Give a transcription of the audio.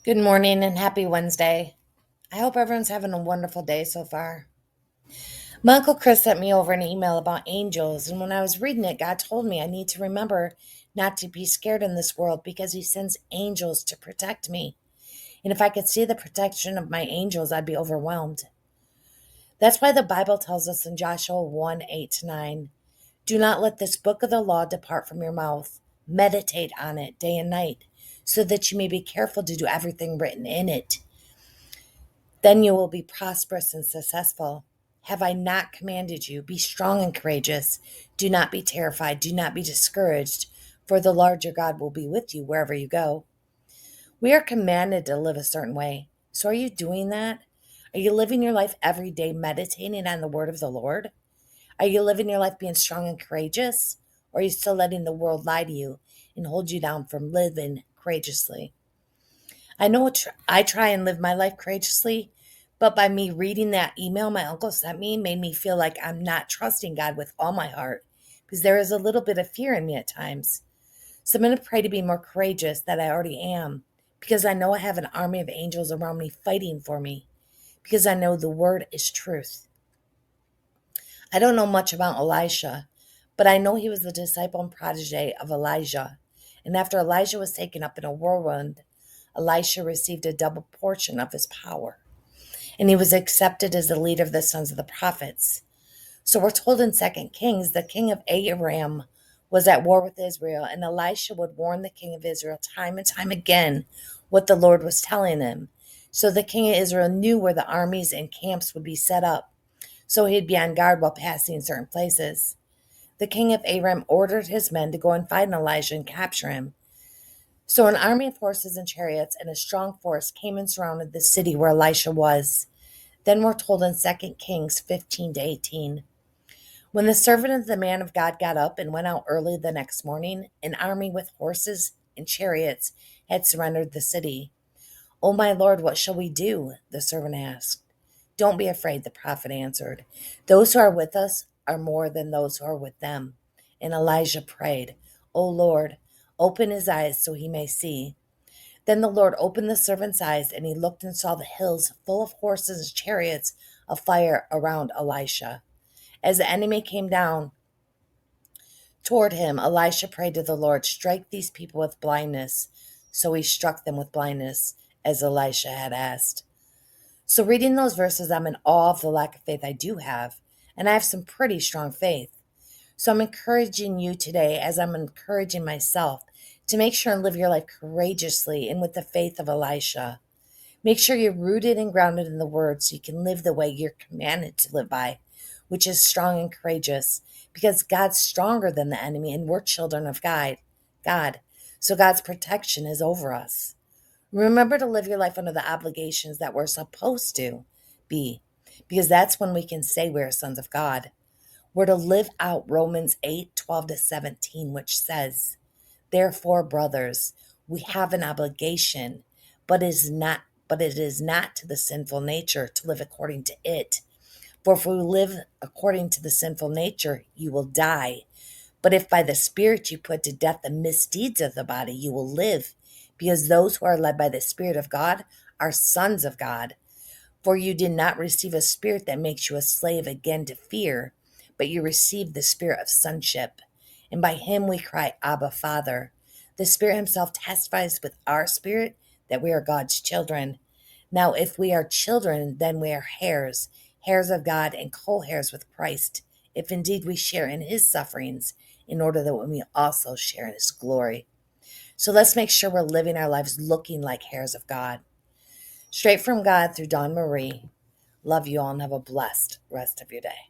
Good morning and happy Wednesday. I hope everyone's having a wonderful day so far. My Uncle Chris sent me over an email about angels, and when I was reading it, God told me I need to remember not to be scared in this world because He sends angels to protect me. And if I could see the protection of my angels, I'd be overwhelmed. That's why the Bible tells us in Joshua 1:8-9, do not let this book of the law depart from your mouth. Meditate on it day and night, so that you may be careful to do everything written in it. Then you will be prosperous and successful. Have I not commanded you? Be strong and courageous. Do not be terrified. Do not be discouraged, for the Lord your God will be with you wherever you go. We are commanded to live a certain way. So are you doing that? Are you living your life every day meditating on the word of the Lord? Are you living your life being strong and courageous? Or are you still letting the world lie to you and hold you down from living courageously? I know I try and live my life courageously, but by me reading that email my uncle sent me made me feel like I'm not trusting God with all my heart because there is a little bit of fear in me at times. So I'm going to pray to be more courageous than I already am because I know I have an army of angels around me fighting for me because I know the word is truth. I don't know much about Elisha, but I know he was the disciple and protege of Elijah. And after Elijah was taken up in a whirlwind, Elisha received a double portion of his power, and he was accepted as the leader of the sons of the prophets. So we're told in Second Kings, the king of Aram was at war with Israel, and Elisha would warn the king of Israel time and time again what the Lord was telling him. So the king of Israel knew where the armies and camps would be set up, so he'd be on guard while passing certain places. The king of Aram ordered his men to go and find Elijah and capture him. So an army of horses and chariots and a strong force came and surrounded the city where Elisha was. Then we're told in Second Kings 15-18. When the servant of the man of God got up and went out early the next morning, an army with horses and chariots had surrendered the city. "Oh, my lord, what shall we do?" the servant asked. "Don't be afraid," the prophet answered. "Those who are with us are more than those who are with them." And Elijah prayed, "O Lord, open his eyes so he may see." Then the Lord opened the servant's eyes, and he looked and saw the hills full of horses and chariots of fire around Elisha. As the enemy came down toward him, Elisha prayed to the Lord, "Strike these people with blindness." So he struck them with blindness, as Elisha had asked. So reading those verses, I'm in awe of the lack of faith I do have, and I have some pretty strong faith. So I'm encouraging you today, as I'm encouraging myself, to make sure and live your life courageously and with the faith of Elisha. Make sure you're rooted and grounded in the word so you can live the way you're commanded to live by, which is strong and courageous, because God's stronger than the enemy and we're children of God. So God's protection is over us. Remember to live your life under the obligations that we're supposed to be, because that's when we can say we're sons of God. We're to live out Romans 8:12-17, which says, "Therefore, brothers, we have an obligation, but it is not to the sinful nature to live according to it. For if we live according to the sinful nature, you will die. But if by the Spirit you put to death the misdeeds of the body, you will live, because those who are led by the Spirit of God are sons of God. For you did not receive a spirit that makes you a slave again to fear, but you received the spirit of sonship. And by him we cry, Abba, Father." The Spirit himself testifies with our spirit that we are God's children. Now, if we are children, then we are heirs, heirs of God and co-heirs with Christ, if indeed we share in his sufferings, in order that we may also share in his glory. So let's make sure we're living our lives looking like heirs of God. Straight from God through Dawn Marie. Love you all and have a blessed rest of your day.